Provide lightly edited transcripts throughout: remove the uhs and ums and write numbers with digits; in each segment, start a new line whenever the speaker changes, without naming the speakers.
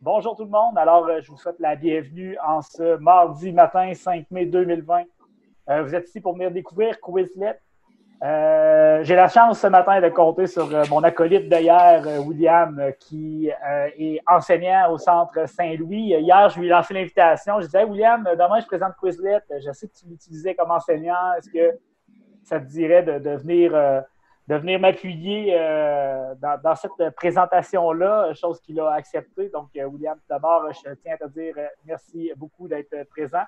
Bonjour tout le monde. Alors, je vous souhaite la bienvenue en ce mardi matin 5 mai 2020. Vous êtes ici pour venir découvrir Quizlet. J'ai la chance ce matin de compter sur mon acolyte d'hier, William, qui est enseignant au Centre Saint-Louis. Hier, je lui ai lancé l'invitation. Je disais, hey, William, demain, je présente Quizlet. Je sais que tu l'utilisais comme enseignant. Est-ce que ça te dirait de venir m'appuyer dans cette présentation-là, chose qu'il a acceptée. Donc, William, d'abord, je tiens à te dire merci beaucoup d'être présent.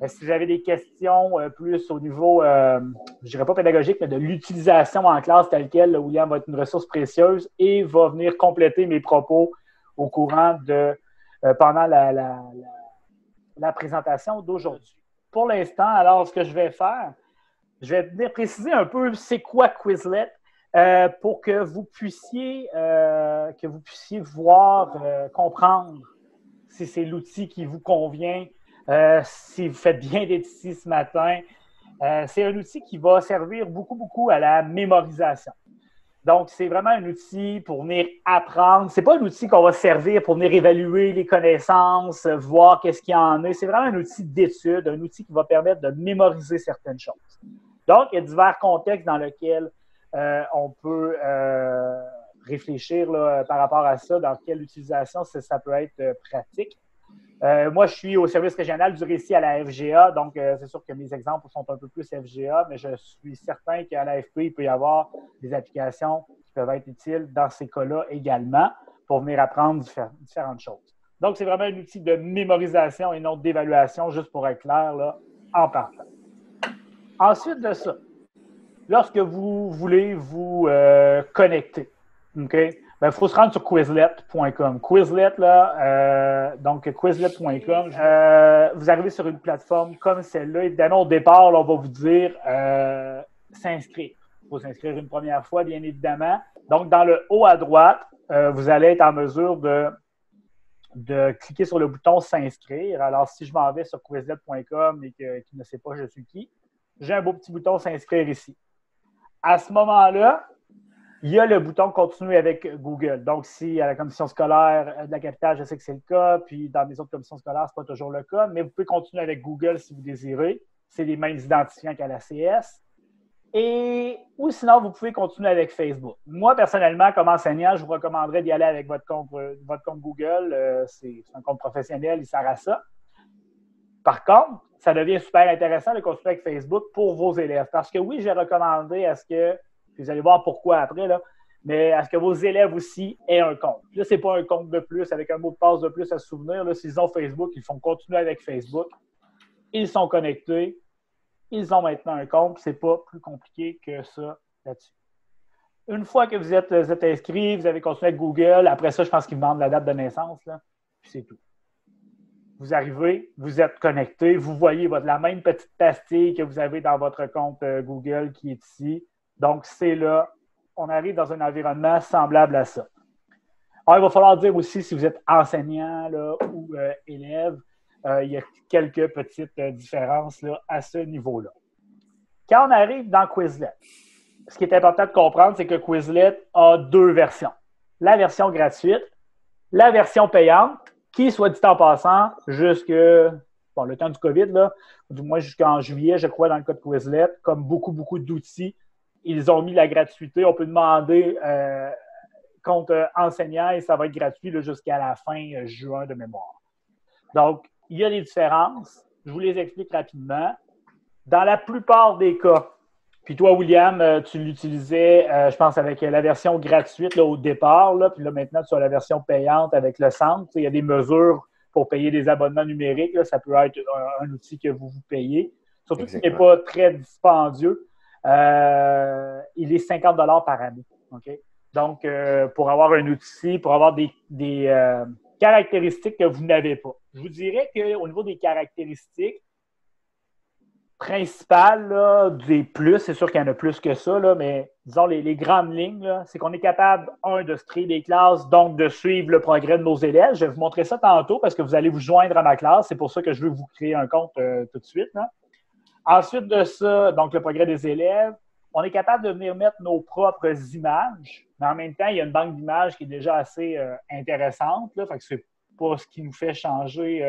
Si vous avez des questions plus au niveau, je ne dirais pas pédagogique, mais de l'utilisation en classe telle quelle, William va être une ressource précieuse et va venir compléter mes propos au courant de pendant la présentation d'aujourd'hui. Pour l'instant, alors, ce que je vais faire, je vais venir préciser un peu c'est quoi Quizlet pour que vous puissiez voir, comprendre si c'est l'outil qui vous convient, si vous faites bien d'être ici ce matin. C'est un outil qui va servir beaucoup à la mémorisation. Donc, c'est vraiment un outil pour venir apprendre. Ce n'est pas un outil qu'on va servir pour venir évaluer les connaissances, voir qu'est-ce qu'il y en a. C'est vraiment un outil d'étude, un outil qui va permettre de mémoriser certaines choses. Donc, il y a divers contextes dans lesquels on peut réfléchir là, par rapport à ça, dans quelle utilisation ça peut être pratique. Moi, je suis au service régional du récit à la FGA, donc c'est sûr que mes exemples sont un peu plus FGA, mais je suis certain qu'à l'AFP, il peut y avoir des applications qui peuvent être utiles dans ces cas-là également pour venir apprendre différentes choses. Donc, c'est vraiment un outil de mémorisation et non d'évaluation, juste pour être clair, là, en partant. Ensuite de ça, lorsque vous voulez vous connecter, OK? Il faut se rendre sur Quizlet.com. Quizlet, là, donc Quizlet.com, vous arrivez sur une plateforme comme celle-là. Évidemment, au départ, là, on va vous dire s'inscrire. Il faut s'inscrire une première fois, bien évidemment. Donc, dans le haut à droite, vous allez être en mesure de cliquer sur le bouton s'inscrire. Alors, si je m'en vais sur Quizlet.com et qui ne sait pas je suis qui, j'ai un beau petit bouton s'inscrire ici. À ce moment-là, il y a le bouton continuer avec Google. Donc, si à la commission scolaire de la capitale, je sais que c'est le cas, puis dans mes autres commissions scolaires, ce n'est pas toujours le cas, mais vous pouvez continuer avec Google si vous désirez. C'est les mêmes identifiants qu'à la CS. Ou sinon, vous pouvez continuer avec Facebook. Moi, personnellement, comme enseignant, je vous recommanderais d'y aller avec votre compte Google. C'est un compte professionnel, il sert à ça. Par contre, ça devient super intéressant de continuer avec Facebook pour vos élèves. Parce que oui, j'ai recommandé à ce que, puis vous allez voir pourquoi après, là, mais à ce que vos élèves aussi aient un compte. Là, ce n'est pas un compte de plus avec un mot de passe de plus à se souvenir. Là, s'ils ont Facebook, ils font continuer avec Facebook. Ils sont connectés. Ils ont maintenant un compte. Ce n'est pas plus compliqué que ça là-dessus. Une fois que vous êtes inscrit, vous avez continué avec Google. Après ça, je pense qu'ils demandent la date de naissance. Là, puis c'est tout. Vous arrivez, vous êtes connecté, vous voyez la même petite pastille que vous avez dans votre compte Google qui est ici. Donc, c'est là. On arrive dans un environnement semblable à ça. Alors, il va falloir dire aussi si vous êtes enseignant là, ou élève, il y a quelques petites différences là, à ce niveau-là. Quand on arrive dans Quizlet, ce qui est important de comprendre, c'est que Quizlet a deux versions. La version gratuite, la version payante, qui, soit dit en passant, le temps du COVID, là, du moins jusqu'en juillet, je crois, dans le cas de Quizlet, comme beaucoup d'outils, ils ont mis la gratuité. On peut demander compte enseignant et ça va être gratuit là, jusqu'à la fin juin de mémoire. Donc, il y a des différences. Je vous les explique rapidement. Dans la plupart des cas, puis toi, William, tu l'utilisais, je pense, avec la version gratuite là, au départ, là, puis là, maintenant, tu as la version payante avec le centre. Il y a des mesures pour payer des abonnements numériques. Là, ça peut être un outil que vous payez. Surtout qu'il n'est pas très dispendieux. Il est 50 $ par année. Okay? Donc, pour avoir un outil, pour avoir des caractéristiques que vous n'avez pas. Je vous dirais qu'au niveau des caractéristiques, principal là, des plus, c'est sûr qu'il y en a plus que ça, là, mais disons les grandes lignes, c'est qu'on est capable, de se créer des classes, donc de suivre le progrès de nos élèves. Je vais vous montrer ça tantôt parce que vous allez vous joindre à ma classe. C'est pour ça que je veux vous créer un compte tout de suite. Là. Ensuite de ça, donc le progrès des élèves, on est capable de venir mettre nos propres images, mais en même temps, il y a une banque d'images qui est déjà assez intéressante. Là, fait que pas ce qui nous fait changer,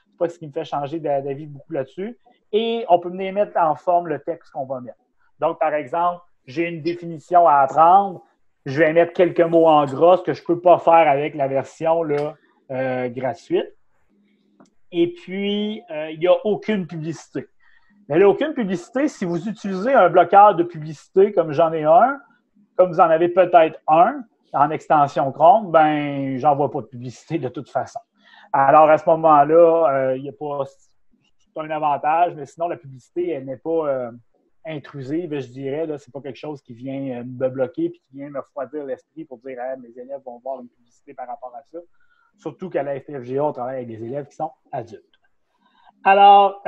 c'est pas ce qui me fait changer d'avis beaucoup là-dessus. Et on peut venir mettre en forme le texte qu'on va mettre. Donc, par exemple, j'ai une définition à apprendre, je vais mettre quelques mots en gras, ce que je ne peux pas faire avec la version là, gratuite. Et puis, il n'y a aucune publicité. Mais là, aucune publicité, si vous utilisez un bloqueur de publicité comme j'en ai un, comme vous en avez peut-être un en extension Chrome, ben, j'en vois pas de publicité de toute façon. Alors, à ce moment-là, il n'y a pas... C'est un avantage, mais sinon, la publicité, elle n'est pas intrusive, je dirais. Ce n'est pas quelque chose qui vient me bloquer et qui vient me refroidir l'esprit pour dire ah, mes élèves vont voir une publicité par rapport à ça. Surtout qu'à la FFGA, on travaille avec des élèves qui sont adultes. Alors,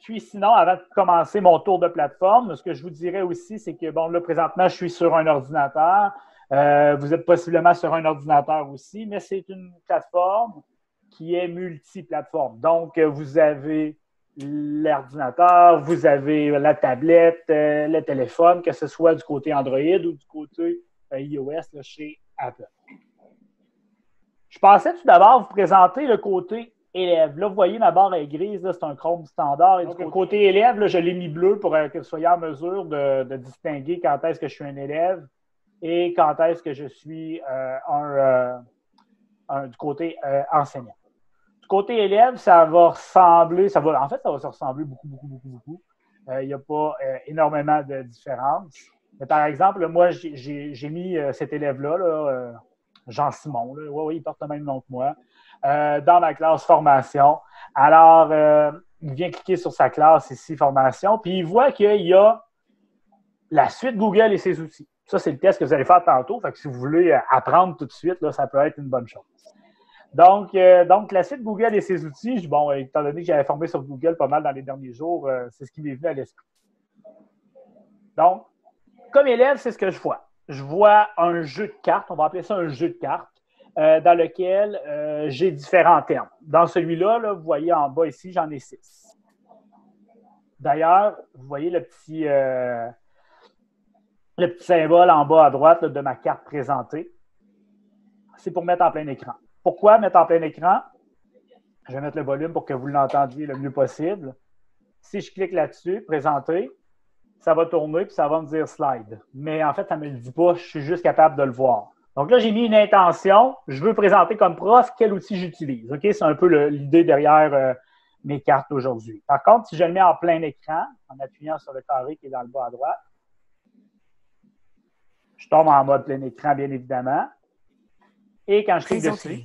puis sinon, avant de commencer mon tour de plateforme, ce que je vous dirais aussi, c'est que, bon, là, présentement, je suis sur un ordinateur. Vous êtes possiblement sur un ordinateur aussi, mais c'est une plateforme qui est multiplateforme. Donc, vous avez l'ordinateur, vous avez la tablette, le téléphone, que ce soit du côté Android ou du côté iOS là, chez Apple. Je pensais tout d'abord vous présenter le côté élève. Là, vous voyez, ma barre est grise, c'est un Chrome standard. Et donc, le côté élève, là, je l'ai mis bleu pour que vous soyez en mesure de distinguer quand est-ce que je suis un élève et quand est-ce que je suis du côté enseignant. Du côté élève, ça va ressembler, en fait, ça va se ressembler beaucoup. Il n'y a pas énormément de différence. Mais par exemple, moi, j'ai mis cet élève-là, Jean-Simon, oui, il porte le même nom que moi, dans ma classe formation. Alors, il vient cliquer sur sa classe ici, formation, puis il voit qu'il y a la suite Google et ses outils. Ça, c'est le test que vous allez faire tantôt. Fait que si vous voulez apprendre tout de suite, là, ça peut être une bonne chose. Donc, la suite Google et ses outils, bon, étant donné que j'avais formé sur Google pas mal dans les derniers jours, c'est ce qui m'est venu à l'esprit. Donc, comme élève, c'est ce que je vois. Je vois un jeu de cartes, on va appeler ça un jeu de cartes, dans lequel j'ai différents termes. Dans celui-là, là, vous voyez en bas ici, j'en ai 6. D'ailleurs, vous voyez le petit symbole en bas à droite là, de ma carte présentée. C'est pour mettre en plein écran. Pourquoi mettre en plein écran? Je vais mettre le volume pour que vous l'entendiez le mieux possible. Si je clique là-dessus, présenter, ça va tourner puis ça va me dire slide. Mais en fait, ça ne me le dit pas, je suis juste capable de le voir. Donc là, j'ai mis une intention. Je veux présenter comme prof quel outil j'utilise. OK? C'est un peu l'idée derrière mes cartes aujourd'hui. Par contre, si je le mets en plein écran, en appuyant sur le carré qui est dans le bas à droite, je tombe en mode plein écran, bien évidemment. Et quand je clique dessus,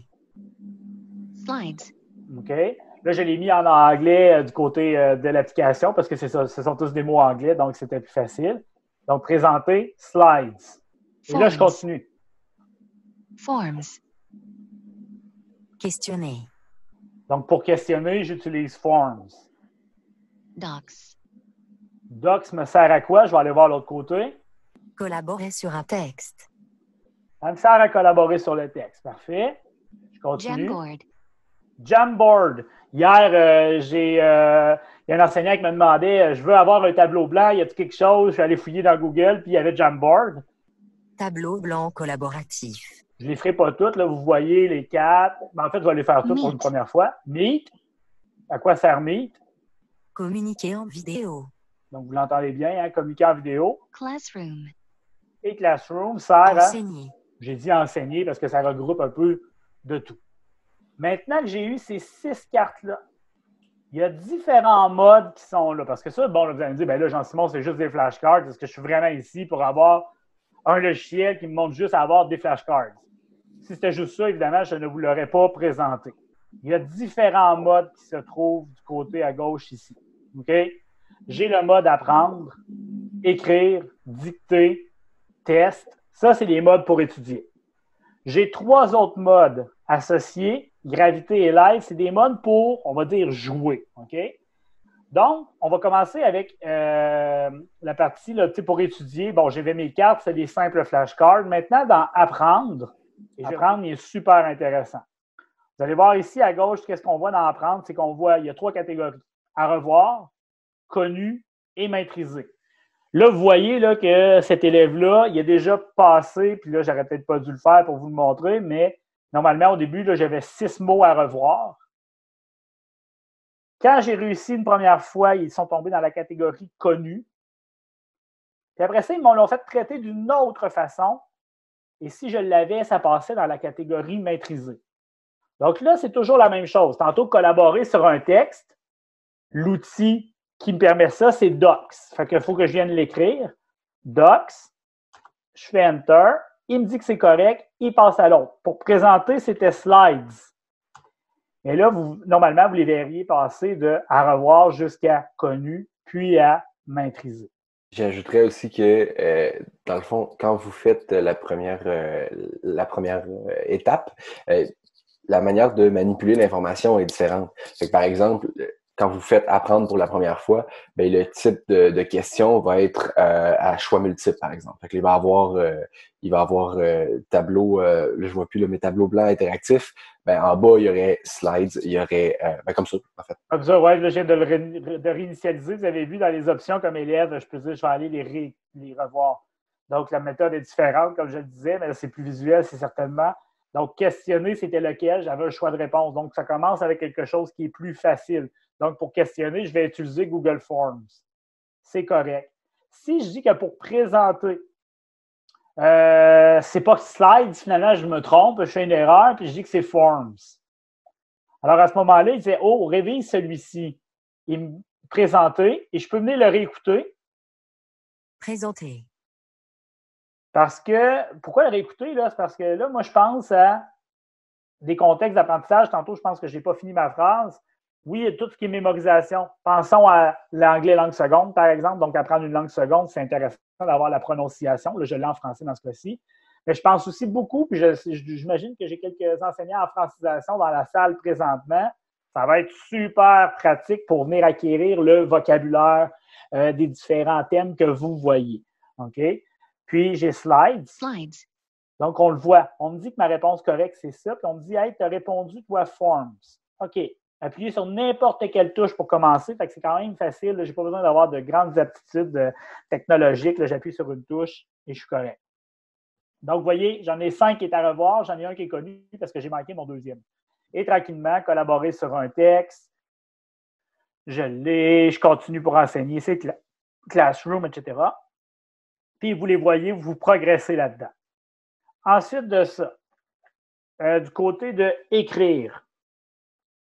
Slides.
OK? Là, je l'ai mis en anglais du côté de l'application parce que ce sont tous des mots anglais, donc c'était plus facile. Donc, présenter, slides. Et là, je continue.
Forms. Questionner.
Donc, pour questionner, j'utilise Forms.
Docs.
Docs me sert à quoi? Je vais aller voir l'autre côté.
Collaborer sur un texte.
Ça me sert à collaborer sur le texte. Parfait. Je continue.
Jamboard.
Jamboard. Hier, il y a un enseignant qui me demandait je veux avoir un tableau blanc, y a-t-il quelque chose? Je suis allé fouiller dans Google, puis il y avait Jamboard.
Tableau blanc collaboratif.
Je ne les ferai pas toutes, là, vous voyez les 4. En fait, je vais les faire toutes pour une première fois. Meet. À quoi sert Meet?
Communiquer en vidéo.
Donc, vous l'entendez bien, hein? Communiquer en vidéo.
Classroom.
Et Classroom sert à...
Enseigner.
J'ai dit enseigner parce que ça regroupe un peu de tout. Maintenant que j'ai eu ces 6 cartes-là, il y a différents modes qui sont là. Parce que ça, bon, là, vous allez me dire, ben là, Jean-Simon, c'est juste des flashcards. Est-ce que je suis vraiment ici pour avoir un logiciel qui me montre juste à avoir des flashcards? Si c'était juste ça, évidemment, je ne vous l'aurais pas présenté. Il y a différents modes qui se trouvent du côté à gauche ici. OK? J'ai le mode apprendre, écrire, dicter, test. Ça, c'est les modes pour étudier. J'ai 3 autres modes associés. Gravité et live, c'est des modes pour, on va dire, jouer. OK? Donc, on va commencer avec la partie là, pour étudier. Bon, j'avais mes cartes, c'est des simples flashcards. Maintenant, dans apprendre, apprendre est super intéressant. Vous allez voir ici à gauche, qu'est-ce qu'on voit dans apprendre? C'est qu'on voit, il y a 3 catégories. À revoir, connu et maîtrisé. Là, vous voyez là, que cet élève-là, il a déjà passé, puis là, j'aurais peut-être pas dû le faire pour vous le montrer, mais Normalement, au début, là, j'avais 6 mots à revoir. Quand j'ai réussi une première fois, ils sont tombés dans la catégorie connue. Puis après ça, ils m'ont fait traiter d'une autre façon. Et si je l'avais, ça passait dans la catégorie maîtrisée. Donc là, c'est toujours la même chose. Tantôt, collaborer sur un texte, l'outil qui me permet ça, c'est Docs. Fait qu'il faut que je vienne l'écrire. Docs, je fais Enter, il me dit que c'est correct, il passe à l'autre. Pour présenter, c'était Slides. Mais là, normalement, vous les verriez passer de à revoir jusqu'à connu, puis à maîtriser.
J'ajouterais aussi que, dans le fond, quand vous faites la première étape, la manière de manipuler l'information est différente. Fait que, par exemple, quand vous faites apprendre pour la première fois, ben, le type de question va être à choix multiples, par exemple. Fait que il va avoir tableau, là, je vois plus mais tableau blanc interactif. Ben, en bas, il y aurait slides, il y aurait comme ça, en fait.
Comme ça, ouais, là, je viens de réinitialiser. Vous avez vu dans les options comme élève, je peux dire, je vais aller les revoir. Donc, la méthode est différente, comme je le disais, mais c'est plus visuel, c'est certainement. Donc, questionner, c'était lequel? J'avais un choix de réponse. Donc, ça commence avec quelque chose qui est plus facile. Donc, pour questionner, je vais utiliser Google Forms. C'est correct. Si je dis que pour présenter, c'est pas Slides, finalement, je me trompe, je fais une erreur, puis je dis que c'est Forms. Alors, à ce moment-là, il disait, oh, révise celui-ci. Il me présentait et je peux venir le réécouter.
Présenter.
Parce que, pourquoi le réécouter, là? C'est parce que là, moi, je pense à des contextes d'apprentissage. Tantôt, je pense que je n'ai pas fini ma phrase. Oui, il y a tout ce qui est mémorisation. Pensons à l'anglais langue seconde, par exemple. Donc, apprendre une langue seconde, c'est intéressant d'avoir la prononciation. Là, je l'ai en français dans ce cas-ci. Mais je pense aussi beaucoup, puis j'imagine que j'ai quelques enseignants en francisation dans la salle présentement. Ça va être super pratique pour venir acquérir le vocabulaire des différents thèmes que vous voyez. OK? Puis, j'ai Slides.
Slides.
Donc, on le voit. On me dit que ma réponse correcte, c'est ça. Puis, on me dit, hey, tu as répondu, toi, Forms. OK. Appuyez sur n'importe quelle touche pour commencer. Fait que c'est quand même facile. Je n'ai pas besoin d'avoir de grandes aptitudes technologiques. Là, j'appuie sur une touche et je suis correct. Donc, vous voyez, j'en ai 5 qui est à revoir. J'en ai un qui est connu parce que j'ai manqué mon deuxième. Et tranquillement, collaborer sur un texte. Je l'ai. Je continue pour enseigner. C'est Classroom, etc. Puis, vous les voyez, vous progressez là-dedans. Ensuite de ça, du côté de écrire.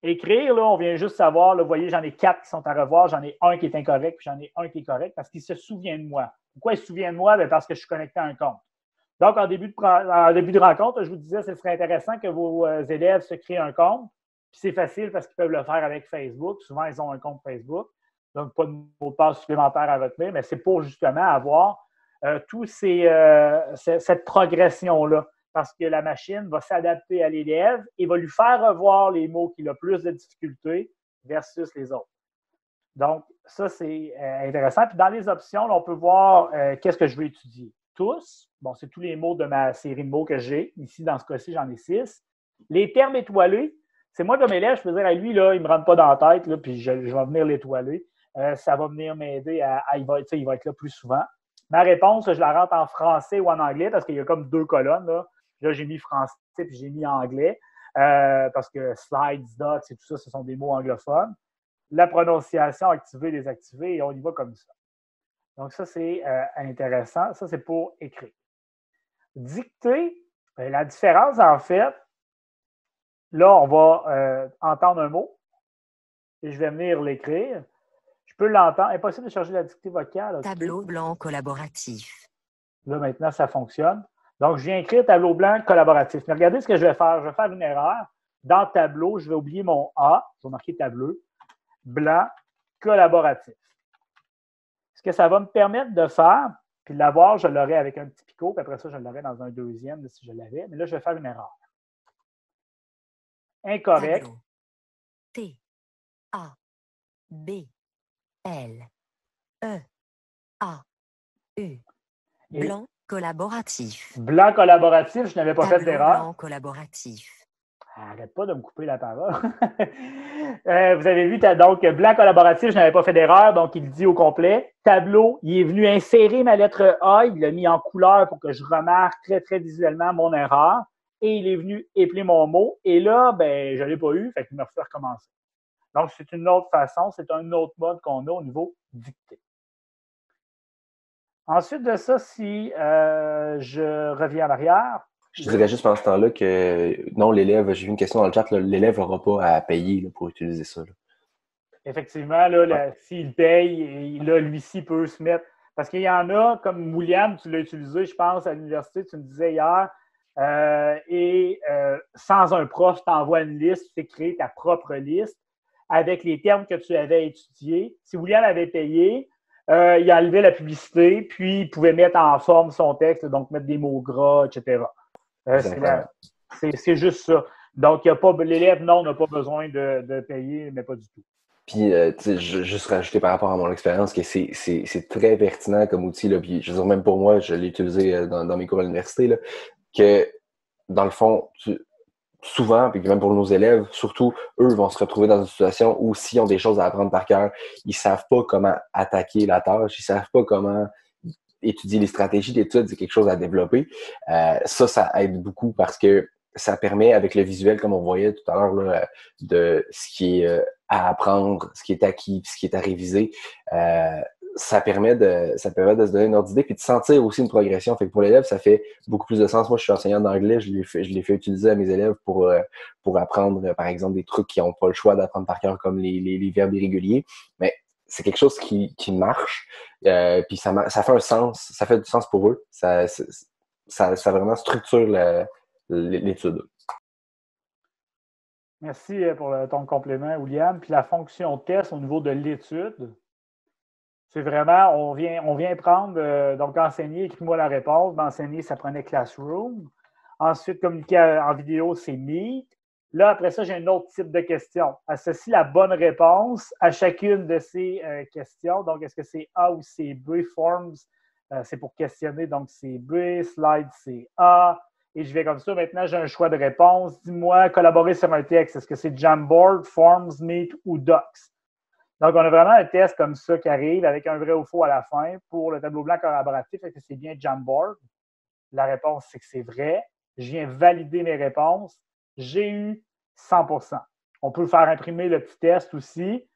Écrire, là, on vient juste savoir, là, vous voyez, j'en ai 4 qui sont à revoir, j'en ai un qui est incorrect, puis j'en ai un qui est correct parce qu'il se souvient de moi. Pourquoi il se souvient de moi? Bien, parce que je suis connecté à un compte. Donc, en début de rencontre, je vous disais, ce serait intéressant que vos élèves se créent un compte. Puis c'est facile parce qu'ils peuvent le faire avec Facebook. Souvent, ils ont un compte Facebook. Donc, pas de mot de passe supplémentaire à retenir, mais c'est pour justement avoir cette progression-là. Parce que la machine va s'adapter à l'élève et va lui faire revoir les mots qu'il a plus de difficultés versus les autres. Donc, ça, c'est intéressant. Puis dans les options, là, on peut voir qu'est-ce que je veux étudier. Tous, bon, c'est tous les mots de ma série de mots que j'ai. Ici, dans ce cas-ci, j'en ai 6. Les termes étoilés, c'est moi comme élève, je peux dire à lui, là, il ne me rentre pas dans la tête, là, puis je vais venir l'étoiler. Ça va venir m'aider il va être là plus souvent. Ma réponse, je la rentre en français ou en anglais parce qu'il y a comme 2 colonnes. Là, j'ai mis français puis j'ai mis anglais parce que slides, docs et tout ça, ce sont des mots anglophones. La prononciation activée, désactivée, et on y va comme ça. Donc, ça, c'est intéressant. Ça, c'est pour écrire. Dicter, la différence, en fait, là, on va entendre un mot et je vais venir l'écrire. Je peux l'entendre. Impossible de charger la dictée vocale. Okay.
Tableau blanc collaboratif.
Là, maintenant, ça fonctionne. Donc, je viens écrire tableau blanc collaboratif. Mais regardez ce que je vais faire. Je vais faire une erreur. Dans tableau, je vais oublier mon A. Je vais marquer tableau blanc collaboratif. Ce que ça va me permettre de faire, puis de l'avoir, je l'aurai avec un petit picot, puis après ça, je l'aurai dans un deuxième si je l'avais. Mais là, je vais faire une erreur. Incorrect.
Tableau. T. A. B. L. E. A. U. Blanc collaboratif.
Blanc collaboratif, je n'avais pas
Tableau
fait d'erreur.
Blanc collaboratif.
Arrête pas de me couper la parole. Vous avez vu, donc, blanc collaboratif, je n'avais pas fait d'erreur, donc il dit au complet. Tableau, il est venu insérer ma lettre A, il l'a mis en couleur pour que je remarque très, très visuellement mon erreur. et il est venu épeler mon mot. Et là, ben, je ne l'ai pas eu, fait qu'il m'a fait recommencer. Donc, c'est une autre façon, c'est un autre mode qu'on a au niveau dictée. Ensuite de ça, si je reviens en arrière.
Je dirais juste pendant ce temps-là que non, l'élève, j'ai vu une question dans le chat, l'élève n'aura pas à payer là, pour utiliser ça. Là.
Effectivement, là, s'il paye, là, lui-ci peut se mettre. Parce qu'il y en a, comme William, tu l'as utilisé, je pense, à l'université, tu me disais hier, sans un prof, tu envoies une liste, tu fais créer ta propre liste avec les termes que tu avais étudiés. Si William avait payé, il enlevait la publicité, puis il pouvait mettre en forme son texte, donc mettre des mots gras, etc. C'est juste ça. Donc, l'élève, non, n'a pas besoin de payer, mais pas du tout.
Puis, juste rajouter par rapport à mon expérience que c'est très pertinent comme outil. Là, puis, je veux dire, même pour moi, je l'ai utilisé dans mes cours à l'université, là, que, dans le fond, souvent, puis même pour nos élèves, surtout, eux vont se retrouver dans une situation où s'ils ont des choses à apprendre par cœur, ils savent pas comment attaquer la tâche, ils savent pas comment étudier les stratégies d'études, c'est quelque chose à développer. Ça aide beaucoup parce que ça permet, avec le visuel, comme on voyait tout à l'heure, là, de ce qui est à apprendre, ce qui est acquis, puis ce qui est à réviser. Ça permet de se donner une ordre d'idée puis de sentir aussi une progression. Fait que pour l'élève, ça fait beaucoup plus de sens. Moi, je suis enseignant d'anglais, je l'ai fait utiliser à mes élèves pour apprendre, par exemple, des trucs qui n'ont pas le choix d'apprendre par cœur, comme les verbes irréguliers. Mais c'est quelque chose qui marche, puis ça fait un sens, ça fait du sens pour eux. Ça vraiment structure l'étude.
Merci pour ton complément, William. Puis la fonction test au niveau de l'étude, c'est vraiment, on vient prendre, donc enseigner, écris-moi la réponse. Enseigner, ça prenait Classroom. Ensuite, communiquer en vidéo, c'est Meet. Là, après ça, j'ai un autre type de question. Associe la bonne réponse à chacune de ces questions. Donc, est-ce que c'est A ou c'est B? Forms, c'est pour questionner, donc c'est B. Slide, c'est A. Et je vais comme ça. Maintenant, j'ai un choix de réponse. Dis-moi, collaborer sur un texte. Est-ce que c'est Jamboard, Forms, Meet ou Docs? Donc, on a vraiment un test comme ça qui arrive avec un vrai ou faux à la fin pour le tableau blanc collaboratif. Est-ce que c'est bien Jamboard? La réponse, c'est que c'est vrai. Je viens valider mes réponses. J'ai eu 100%. On peut faire imprimer le petit test aussi.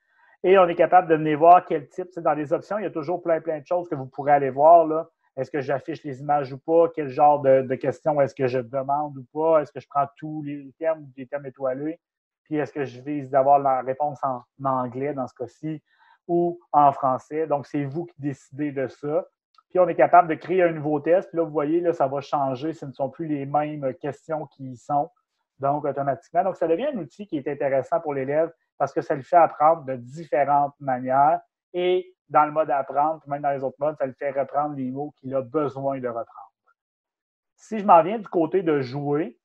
Et on est capable de venir voir quel type. Dans les options, il y a toujours plein de choses que vous pourrez aller voir. Là. Est-ce que j'affiche les images ou pas? Quel genre de questions est-ce que je demande ou pas? Est-ce que je prends tous les termes ou des termes étoilés? Puis est-ce que je vise d'avoir la réponse en anglais dans ce cas-ci ou en français? Donc, c'est vous qui décidez de ça. Puis on est capable de créer un nouveau test. Puis là, vous voyez, là, ça va changer. Ce ne sont plus les mêmes questions qui y sont. Donc, automatiquement. Donc, ça devient un outil qui est intéressant pour l'élève parce que ça lui fait apprendre de différentes manières. Et dans le mode apprendre, même dans les autres modes, ça lui fait reprendre les mots qu'il a besoin de reprendre. Si je m'en viens du côté de jouer,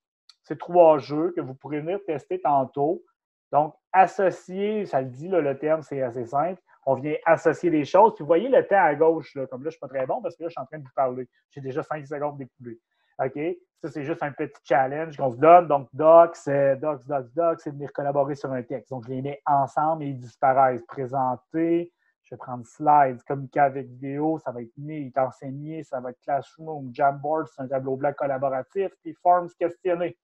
c'est 3 jeux que vous pourrez venir tester tantôt. Donc, associer, ça le dit, là, le terme, c'est assez simple. On vient associer des choses. Puis, vous voyez le temps à gauche, là, comme là, je ne suis pas très bon parce que là, je suis en train de vous parler. J'ai déjà 5 secondes d'écouler. OK? Ça, c'est juste un petit challenge qu'on se donne. Donc, docs, c'est venir collaborer sur un texte. Donc, je les mets ensemble et ils disparaissent. Présenter, je vais prendre slides, communiquer avec vidéo, ça va être Meet, enseigner, ça va être Classroom, Jamboard, c'est un tableau blanc collaboratif, puis Forms, questionner.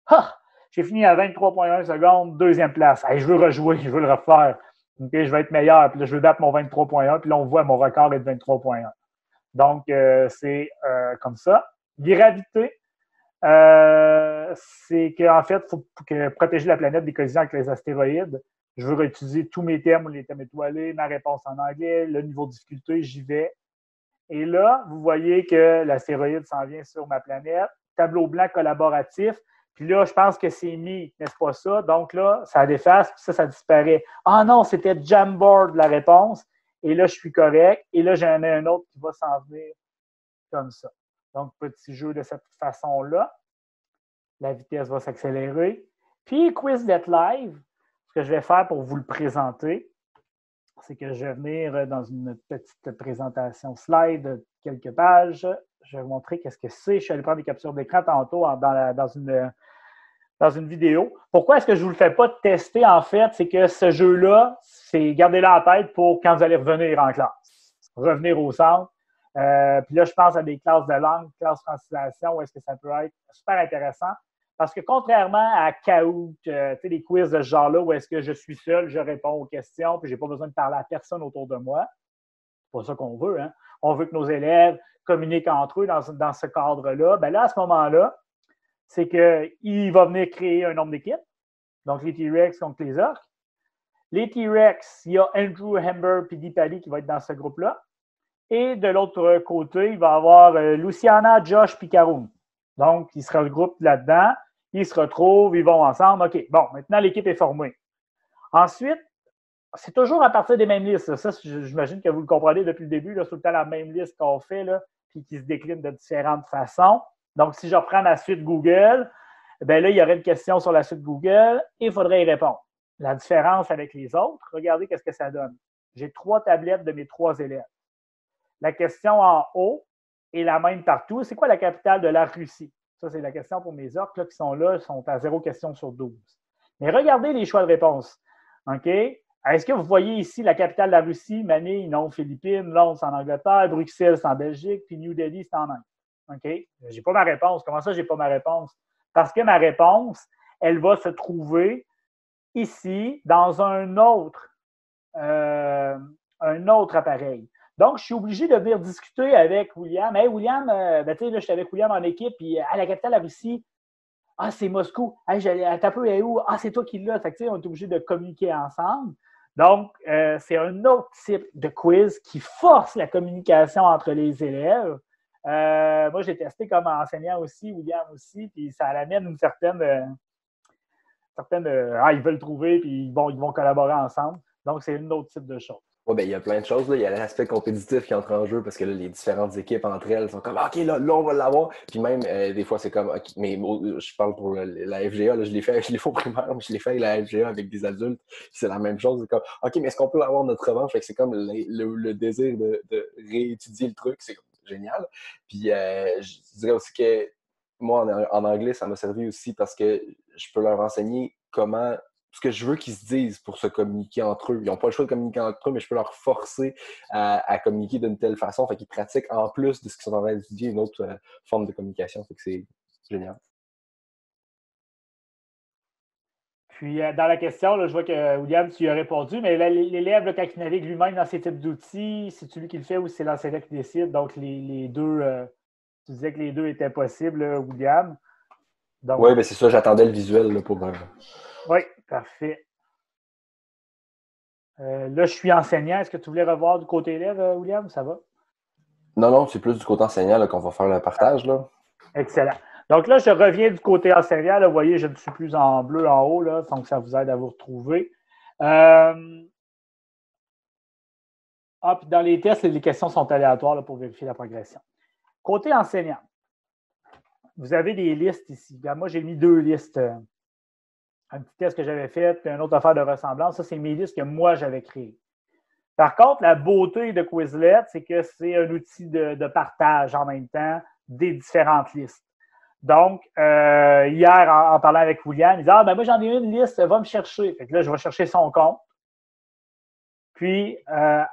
Ah! J'ai fini à 23,1 secondes, deuxième place. Hey, je veux rejouer, je veux le refaire. Okay, je vais être meilleur, puis là, je veux battre mon 23,1, puis là, on voit mon record est de 23,1. Donc, c'est comme ça. Gravité, c'est qu'en fait, il faut protéger la planète des collisions avec les astéroïdes. Je veux réutiliser tous mes termes, les termes étoilés, ma réponse en anglais, le niveau de difficulté, j'y vais. Et là, vous voyez que l'astéroïde s'en vient sur ma planète. Tableau blanc collaboratif. Puis là, je pense que c'est mis, n'est-ce pas ça? Donc là, ça déface, puis ça disparaît. Ah non, c'était Jamboard la réponse. Et là, je suis correct. Et là, j'en ai un autre qui va s'en venir comme ça. Donc, petit jeu de cette façon-là. La vitesse va s'accélérer. Puis, Quizlet Live, ce que je vais faire pour vous le présenter, c'est que je vais venir dans une petite présentation slide de quelques pages. Je vais vous montrer qu'est-ce que c'est. Je suis allé prendre des captures d'écran tantôt dans une vidéo. Pourquoi est-ce que je ne vous le fais pas tester, en fait? C'est que ce jeu-là, c'est gardez-le en tête pour quand vous allez revenir en classe. Revenir au centre. Puis là, je pense à des classes de langue, classes de francisation, où est-ce que ça peut être super intéressant. Parce que contrairement à Kahoot, les quiz de ce genre-là, où est-ce que je suis seul, je réponds aux questions, puis je n'ai pas besoin de parler à personne autour de moi. C'est pas ça qu'on veut, hein? On veut que nos élèves communiquent entre eux dans ce cadre-là. Bien là, à ce moment-là, c'est qu'il va venir créer un nombre d'équipes. Donc, les T-Rex contre les orques. Les T-Rex, il y a Andrew Hember et Dipali qui va être dans ce groupe-là. Et de l'autre côté, il va y avoir Luciana, Josh et Karoun. Donc, ils se regroupent là-dedans. Ils se retrouvent, ils vont ensemble. OK, bon, maintenant, l'équipe est formée. Ensuite, c'est toujours à partir des mêmes listes. Ça, j'imagine que vous le comprenez depuis le début. C'est tout le temps la même liste qu'on fait, là, puis qui se décline de différentes façons. Donc, si je reprends ma suite Google, bien là, il y aurait une question sur la suite Google et il faudrait y répondre. La différence avec les autres, regardez qu'est-ce que ça donne. J'ai 3 tablettes de mes 3 élèves. La question en haut est la même partout. C'est quoi la capitale de la Russie? Ça, c'est la question pour mes orques là, qui sont là, sont à 0 question sur 12. Mais regardez les choix de réponse. OK? Est-ce que vous voyez ici la capitale de la Russie? Manille, non, Philippines, Londres, c'est en Angleterre, Bruxelles, c'est en Belgique, puis New Delhi, c'est en Inde. OK? J'ai pas ma réponse. Comment ça, j'ai pas ma réponse? Parce que ma réponse, elle va se trouver ici dans un autre appareil. Donc, je suis obligé de venir discuter avec William. Hey, William, tu sais, là, je suis avec William en équipe, puis à la capitale de la Russie, ah, c'est Moscou. Hey, t'as peu, elle est où? Ah, c'est toi qui l'as. Fait que, on est obligé de communiquer ensemble. Donc, c'est un autre type de quiz qui force la communication entre les élèves. Moi, j'ai testé comme enseignant aussi, William aussi, puis ça amène une certaine ils veulent trouver, puis ils vont collaborer ensemble. Donc, c'est un autre type de chose.
Ouais, ben, il y a plein de choses, là. Il y a l'aspect compétitif qui entre en jeu parce que là, les différentes équipes entre elles sont comme OK, là on va l'avoir. Puis même, des fois, c'est comme OK, mais je parle pour la FGA, là, je l'ai fait au primaire, mais je l'ai fait avec la FGA avec des adultes. C'est la même chose. C'est comme OK, mais est-ce qu'on peut avoir notre revanche? Fait que c'est comme le désir de réétudier le truc. C'est génial. Puis je dirais aussi que moi, en anglais, ça m'a servi aussi parce que je peux leur enseigner comment ce que je veux qu'ils se disent pour se communiquer entre eux. Ils n'ont pas le choix de communiquer entre eux, mais je peux leur forcer à communiquer d'une telle façon. Fait qu'ils pratiquent en plus de ce qu'ils sont en train d'étudier une autre forme de communication. Fait que c'est génial.
Puis, dans la question, là, je vois que William, tu y as répondu, mais l'élève, là, quand il navigue lui-même dans ces types d'outils, c'est lui qui le fait ou c'est l'enseignant qui décide? Donc, les deux, tu disais que les deux étaient possibles, là, William.
Oui, ben c'est ça, j'attendais le visuel là, pour.
Oui, parfait. Là, je suis enseignant. Est-ce que tu voulais revoir du côté élève, William? Ça va?
Non, c'est plus du côté enseignant là, qu'on va faire le partage. Là.
Excellent. Donc là, je reviens du côté enseignant. Là, vous voyez, je ne suis plus en bleu en haut, là, donc ça vous aide à vous retrouver. Puis dans les tests, les questions sont aléatoires là, pour vérifier la progression. Côté enseignant, vous avez des listes ici. Moi, j'ai mis 2 listes. Un petit test que j'avais fait, puis une autre affaire de ressemblance. Ça, c'est mes listes que moi, j'avais créées. Par contre, la beauté de Quizlet, c'est que c'est un outil de partage en même temps des différentes listes. Donc, hier, en parlant avec William, il dit « moi, j'en ai une liste, va me chercher. » Fait que là, je vais chercher son compte. Puis,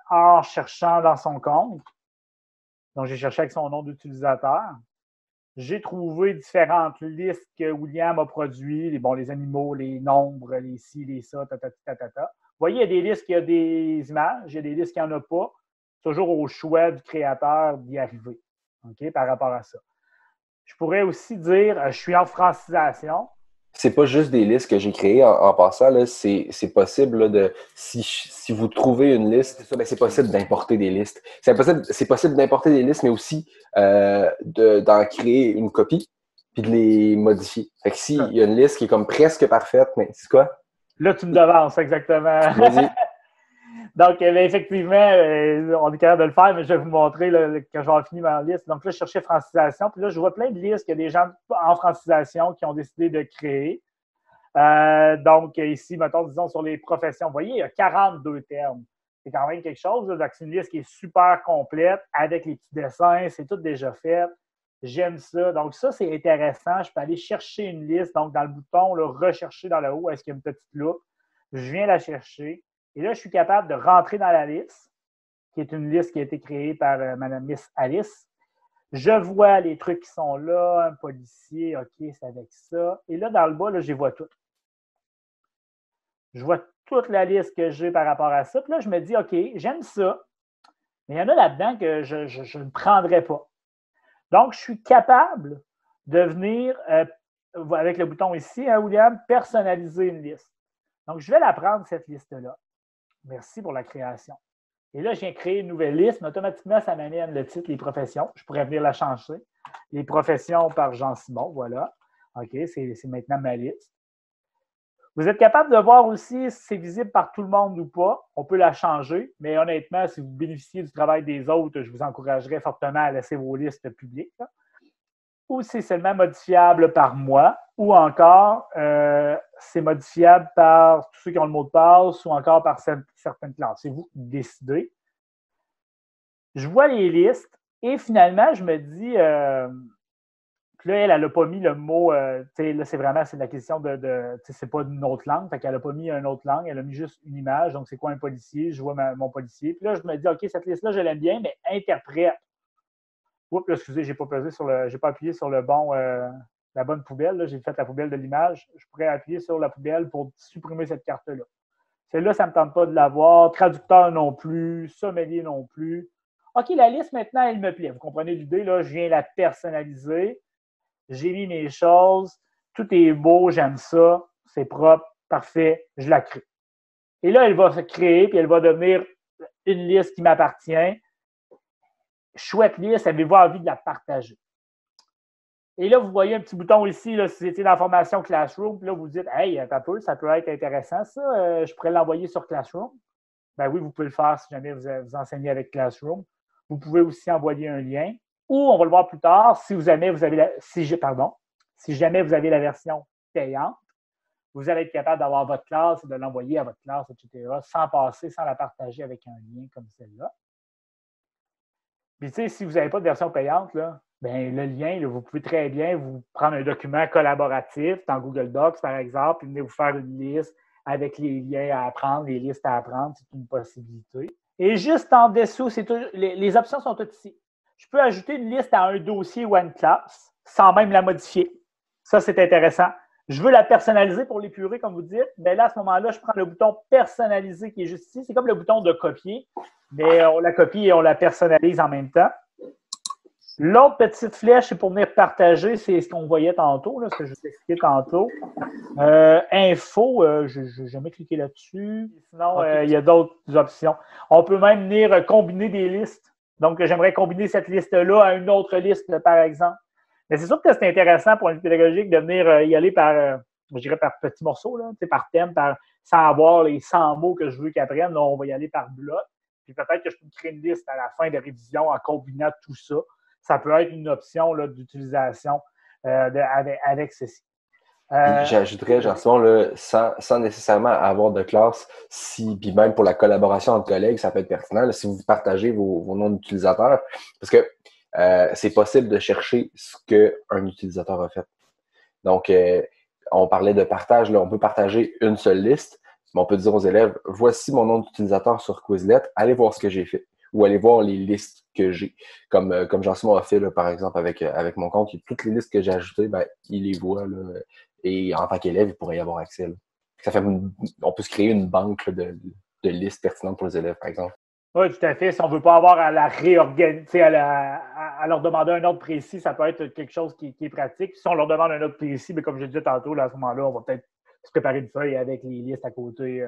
en cherchant dans son compte, donc j'ai cherché avec son nom d'utilisateur, j'ai trouvé différentes listes que William a produites, les animaux, les nombres, les ci, les ça, Vous voyez, il y a des listes qui ont des images, il y a des listes qui n'en ont pas. Toujours au choix du créateur d'y arriver, par rapport à ça. Je pourrais aussi dire, je suis en francisation.
C'est pas juste des listes que j'ai créées en passant, là, c'est possible là, de si vous trouvez une liste, c'est possible d'importer des listes. C'est possible d'importer des listes, mais aussi d'en créer une copie puis de les modifier. Fait que s'il y a une liste qui est comme presque parfaite, mais c'est quoi?
Là, tu me devances, exactement.
Vas-y.
Donc, effectivement, on est capable de le faire, mais je vais vous montrer là, quand je vais avoir fini ma liste. Donc là, je cherchais francisation, puis là, je vois plein de listes qu'il y a des gens en francisation qui ont décidé de créer. Donc, ici, mettons, disons, sur les professions, vous voyez, il y a 42 termes. C'est quand même quelque chose. Là, donc, c'est une liste qui est super complète avec les petits dessins. C'est tout déjà fait. J'aime ça. Donc, ça, c'est intéressant. Je peux aller chercher une liste. Donc, dans le bouton, là, rechercher dans le haut, est-ce qu'il y a une petite loupe? Je viens la chercher. Et là, je suis capable de rentrer dans la liste. qui est une liste qui a été créée par Mme Miss Alice. Je vois les trucs qui sont là, un policier, OK, c'est avec ça. Et là, dans le bas, là, je les vois toutes. Je vois toute la liste que j'ai par rapport à ça. Puis là, je me dis, OK, j'aime ça, mais il y en a là-dedans que je ne prendrais pas. Donc, je suis capable de venir, avec le bouton ici, hein, William, personnaliser une liste. Donc, je vais la prendre, cette liste-là. Merci pour la création. Et là, je viens créer une nouvelle liste, mais automatiquement, ça m'amène le titre, les professions. Je pourrais venir la changer. Les professions par Jean-Simon, voilà. OK, c'est maintenant ma liste. Vous êtes capable de voir aussi si c'est visible par tout le monde ou pas. On peut la changer, mais honnêtement, si vous bénéficiez du travail des autres, je vous encouragerais fortement à laisser vos listes publiques. Là. Ou c'est seulement modifiable par moi, ou encore c'est modifiable par tous ceux qui ont le mot de passe, ou encore par certaines classes. C'est vous qui décidez. Je vois les listes, et finalement, je me dis que là, elle n'a pas mis le mot, là, c'est vraiment, c'est la question c'est pas d'une autre langue, fait qu'elle n'a pas mis une autre langue, elle a mis juste une image, donc c'est quoi un policier, je vois mon policier, puis là, je me dis, OK, cette liste-là, je l'aime bien, mais interprète. Oups, là, excusez, j'ai pas appuyé sur la bonne poubelle, là, j'ai fait la poubelle de l'image, je pourrais appuyer sur la poubelle pour supprimer cette carte-là. Celle-là, ça ne me tente pas de l'avoir, traducteur non plus, sommelier non plus. OK, la liste, maintenant, elle me plaît. Vous comprenez l'idée, là, je viens la personnaliser. J'ai mis mes choses, tout est beau, j'aime ça, c'est propre, parfait, je la crée. Et là, elle va se créer, puis elle va devenir une liste qui m'appartient. Chouette liste, avez-vous envie de la partager? Et là, vous voyez un petit bouton ici, là, si c'était dans la formation Classroom, puis là, vous dites, hey, un peu, ça peut être intéressant, ça, je pourrais l'envoyer sur Classroom. Ben oui, vous pouvez le faire si jamais vous enseignez avec Classroom. Vous pouvez aussi envoyer un lien. Ou on va le voir plus tard, si jamais vous avez la version payante, vous allez être capable d'avoir votre classe et de l'envoyer à votre classe, etc., sans la partager avec un lien comme celle-là. Puis, tu sais, si vous n'avez pas de version payante, là, ben, le lien, là, vous pouvez très bien vous prendre un document collaboratif dans Google Docs, par exemple, et venir vous faire une liste avec les liens à apprendre, les listes à apprendre, c'est une possibilité. Et juste en dessous, les options sont toutes ici. Je peux ajouter une liste à un dossier ou à une classe sans même la modifier. Ça, c'est intéressant. Je veux la personnaliser pour l'épurer, comme vous dites. Bien là, à ce moment-là, je prends le bouton personnaliser qui est juste ici. C'est comme le bouton de copier, mais on la copie et on la personnalise en même temps. L'autre petite flèche, c'est pour venir partager, c'est ce qu'on voyait tantôt, là, ce que je vous ai expliqué tantôt. Info, je n'ai jamais cliqué là-dessus. Sinon, il y a d'autres options. On peut même venir combiner des listes. Donc, j'aimerais combiner cette liste-là à une autre liste, par exemple. Mais c'est sûr que c'est intéressant pour une pédagogique de venir y aller je dirais par petits morceaux, là, par thème, sans avoir les 100 mots que je veux qu'ils apprennent. Là, on va y aller par bloc. Puis peut-être que je peux créer une liste à la fin de révision en combinant tout ça. Ça peut être une option là, d'utilisation avec ceci.
J'ajouterais, Jean-Simon, sans nécessairement avoir de classe, puis même pour la collaboration entre collègues, ça peut être pertinent, là, si vous partagez vos noms d'utilisateurs, parce que c'est possible de chercher ce qu'un utilisateur a fait. Donc, on parlait de partage, là, on peut partager une seule liste, mais on peut dire aux élèves, voici mon nom d'utilisateur sur Quizlet, allez voir ce que j'ai fait, ou allez voir les listes que j'ai. Comme Jean-Simon a fait, là, par exemple, avec mon compte, toutes les listes que j'ai ajoutées, ben, il les voit, là, et en tant qu'élève, il pourrait y avoir accès. Là. On peut se créer une banque là, de listes pertinentes pour les élèves, par exemple.
Oui, tout à fait. Si on ne veut pas avoir à la réorganiser, à leur demander un ordre précis, ça peut être quelque chose qui est pratique. Si on leur demande un ordre précis, mais comme je disais tantôt, là, à ce moment-là, on va peut-être se préparer une feuille avec les listes à côté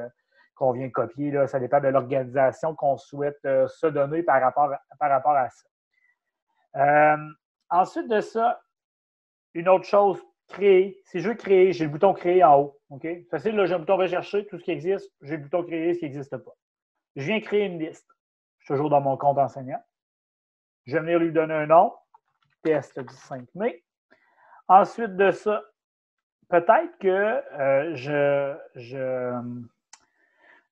qu'on vient de copier. Là. Ça dépend de l'organisation qu'on souhaite se donner par rapport à ça. Ensuite de ça, une autre chose, créer. Si je veux créer, j'ai le bouton créer en haut. Okay? Facile, là, j'ai un bouton rechercher, tout ce qui existe. J'ai le bouton créer, ce qui n'existe pas. Je viens créer une liste. Je suis toujours dans mon compte enseignant. Je vais venir lui donner un nom. Test du 5 mai. Ensuite de ça, peut-être que